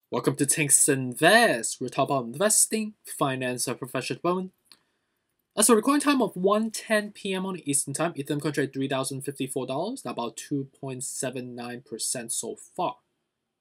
Welcome to Tinks Invest. We're talking about investing, finance, and professional development. As for recording time of 1:10 p.m. on Eastern Time, Ethereum contract $3,054, about 2.79% so far.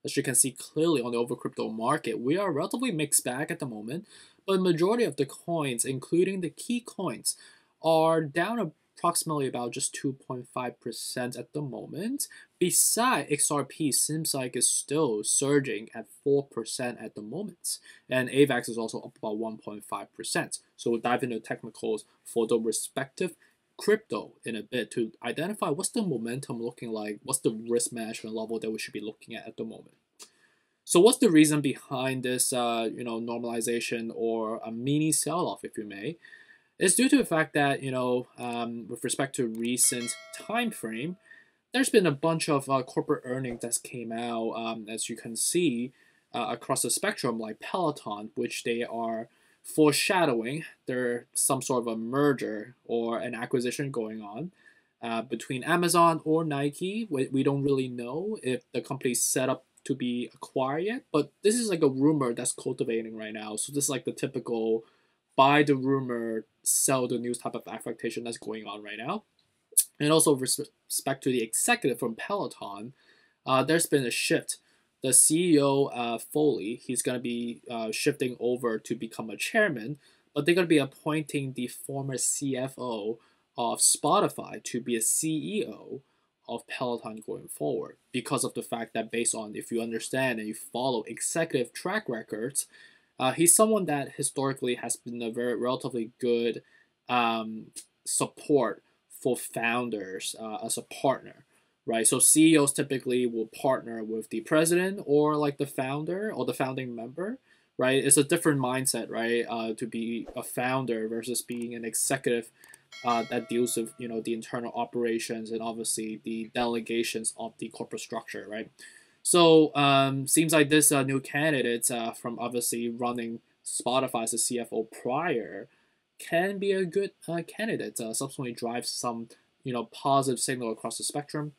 As you can see clearly on the over crypto market, we are a relatively mixed bag at the moment, but the majority of the coins, including the key coins, are down approximately about just 2.5% at the moment. Besides, XRP seems like it's still surging at 4% at the moment, and AVAX is also up about 1.5%. So we'll dive into technicals for the respective crypto in a bit to identify what's the momentum looking like, what's the risk management level that we should be looking at the moment. So what's the reason behind this, normalization or a mini sell-off, if you may? It's due to the fact that with respect to recent time frame, there's been a bunch of corporate earnings that came out, as you can see, across the spectrum, like Peloton, which they are foreshadowing there's some sort of a merger or an acquisition going on between Amazon or Nike. We don't really know if the company's set up to be acquired yet, but this is like a rumor that's cultivating right now. So this is like the typical buy the rumor, sell the news type of affectation that's going on right now. And also with respect to the executive from Peloton, there's been a shift. The CEO, Foley, he's going to be shifting over to become a chairman, but they're going to be appointing the former CFO of Spotify to be a CEO of Peloton going forward, because of the fact that based on, if you understand and you follow executive track records, he's someone that historically has been a very relatively good support for founders as a partner, right? So CEOs typically will partner with the president or like the founder or the founding member, right? It's a different mindset, right? To be a founder versus being an executive that deals with the internal operations and obviously the delegations of the corporate structure, right? So seems like this new candidate from obviously running Spotify as a CFO prior can be a good candidate. Subsequently drive some positive signal across the spectrum.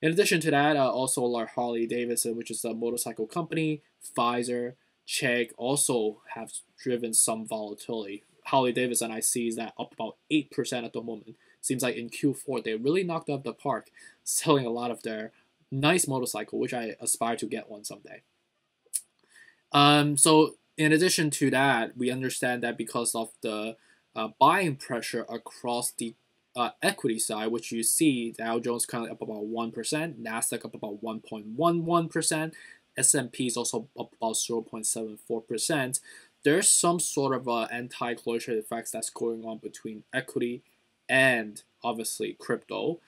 In addition to that, also like Harley Davidson, which is a motorcycle company, Pfizer, Chegg also have driven some volatility. Harley Davidson I see is that up about 8% at the moment. Seems like in Q4 they really knocked out the park, selling a lot of their nice motorcycle, which I aspire to get one someday. So in addition to that, we understand that because of the buying pressure across the equity side, which you see Dow Jones currently up about 1%, Nasdaq up about 1.11%, S&P is also up about 0.74%. There's some sort of anti-closure effects that's going on between equity and obviously crypto.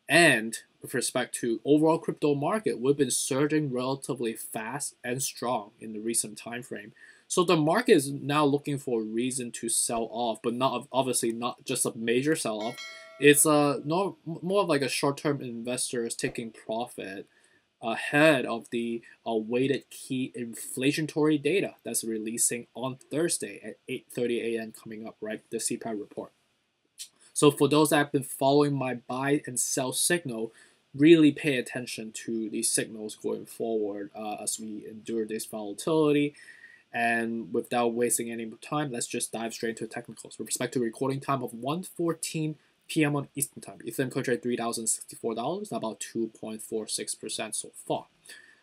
And with respect to overall crypto market, we've been surging relatively fast and strong in the recent time frame. So the market is now looking for a reason to sell off, but not obviously not just a major sell off. It's more of like a short-term investors taking profit ahead of the awaited key inflationary data that's releasing on Thursday at 8:30 a.m. coming up, right? The CPI report. So for those that have been following my buy and sell signal, really pay attention to these signals going forward as we endure this volatility. And without wasting any more time, let's just dive straight into technicals. With respect to recording time of 1:14 p.m. on Eastern Time, Ethereum contract $3,064, about 2.46% so far.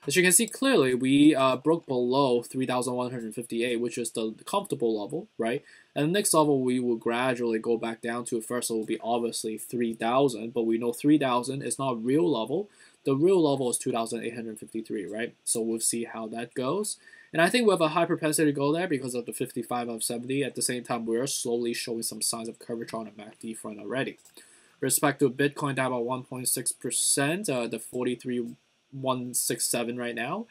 As you can see clearly, we broke below 3,158, which is the comfortable level, right? And the next level we will gradually go back down to. First, it will be obviously 3,000, but we know 3,000 is not a real level. The real level is 2,853, right? So we'll see how that goes. And I think we have a high propensity to go there because of the 55 of 70. At the same time, we're slowly showing some signs of curvature on the MACD front already. With respect to Bitcoin, down about 1.6%, the 43,167 right now.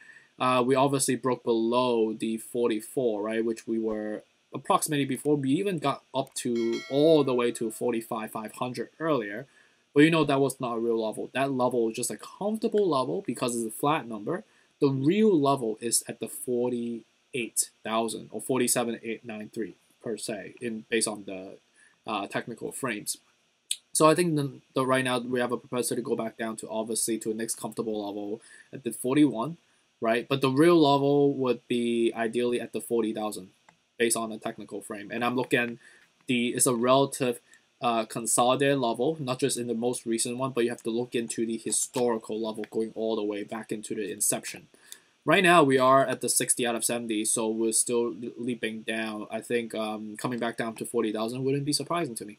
We obviously broke below the 44, right, which we were approximately before. We even got up to all the way to 45,500 earlier. But that was not a real level. That level was just a comfortable level because it's a flat number. The real level is at the 48,000 or 47,893 per se, based on the technical frames. So I think right now we have a propensity to go back down to obviously to the next comfortable level at the 41. right? But the real level would be ideally at the 40,000 based on the technical frame. And I'm looking it's a relative consolidated level, not just in the most recent one, but you have to look into the historical level going all the way back into the inception. Right now we are at the 60 out of 70, so we're still leaping down. I think coming back down to 40,000 wouldn't be surprising to me.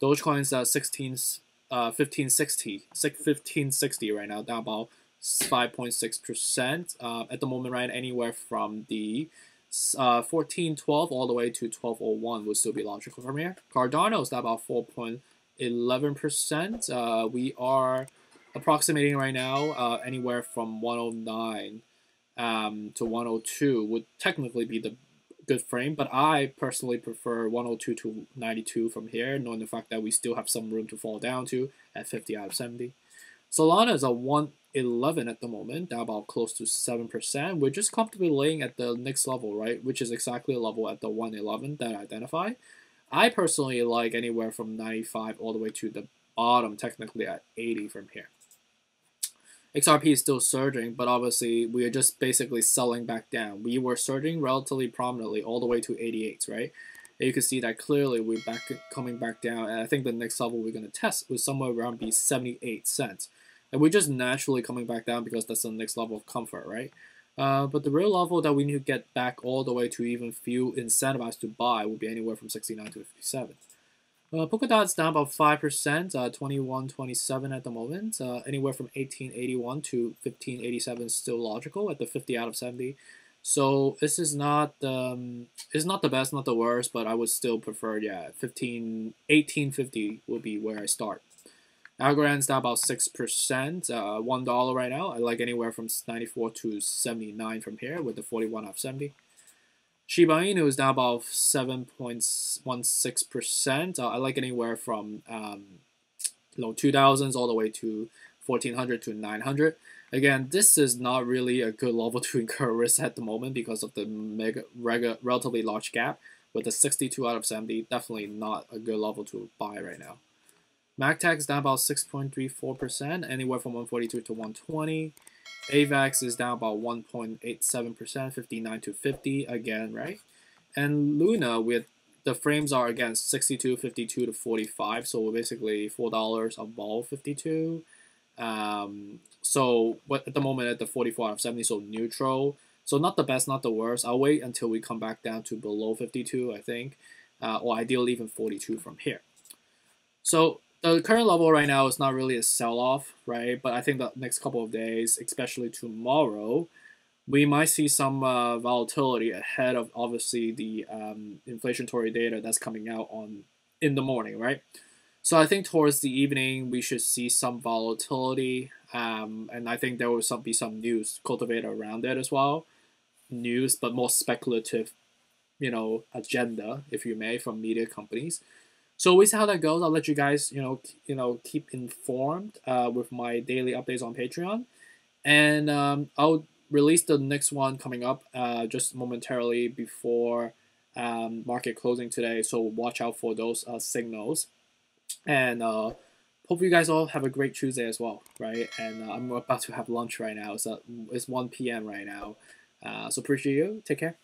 Dogecoin's at 1560 right now, down about 5.6% at the moment, right? Anywhere from the 1412 all the way to 1201 would still be logical from here. Cardano is down about 4.11%. We are approximating right now anywhere from 109 to 102 would technically be the good frame, but I personally prefer 102 to 92 from here, knowing the fact that we still have some room to fall down to at 50 out of 70. Solana is a 111 at the moment, down about close to 7%. We're just comfortably laying at the next level, right? Which is exactly a level at the 111 that I identify. I personally like anywhere from 95 all the way to the bottom, technically at 80 from here. XRP is still surging, but obviously we are just basically selling back down. We were surging relatively prominently all the way to 88, right? And you can see that clearly we're coming back down, and I think the next level we're going to test was somewhere around be 78 cents. And we're just naturally coming back down because that's the next level of comfort, right? But the real level that we need to get back all the way to even feel incentivized to buy will be anywhere from 69 to 57. Polkadot's down about 5%, 21.27 at the moment. Anywhere from 1881 to 1587 is still logical at the 50 out of 70. So this is not it's not the best, not the worst, but I would still prefer 1850 will be where I start. Algorand's down about 6%, $1 right now. I like anywhere from 94 to 79 from here with the 41 out of 70. Shiba Inu is down about 7.16%. I like anywhere from low 2000s all the way to 1400 to 900. Again, this is not really a good level to incur risk at the moment because of the relatively large gap. With the 62 out of 70, definitely not a good level to buy right now. MagTech is down about 6.34%, anywhere from 142 to 120. AVAX is down about 1.87%, 59 to 50 again, right? And Luna, with the frames are again 62, 52 to 45, so we're basically $4 above 52. So at the moment at the 44 out of 70, so neutral. So not the best, not the worst. I'll wait until we come back down to below 52, I think, or ideally even 42 from here. So the current level right now is not really a sell-off, right? But I think the next couple of days, especially tomorrow, we might see some volatility ahead of obviously the inflationary data that's coming out in the morning, right? So I think towards the evening we should see some volatility, and I think there will be some news cultivated around it as well, news but more speculative, agenda, if you may, from media companies. So we'll see how that goes. I'll let you guys, keep informed with my daily updates on Patreon, and I'll release the next one coming up just momentarily before market closing today. So watch out for those signals, and hope you guys all have a great Tuesday as well, right? And I'm about to have lunch right now. So it's 1 p.m. right now. So appreciate you. Take care.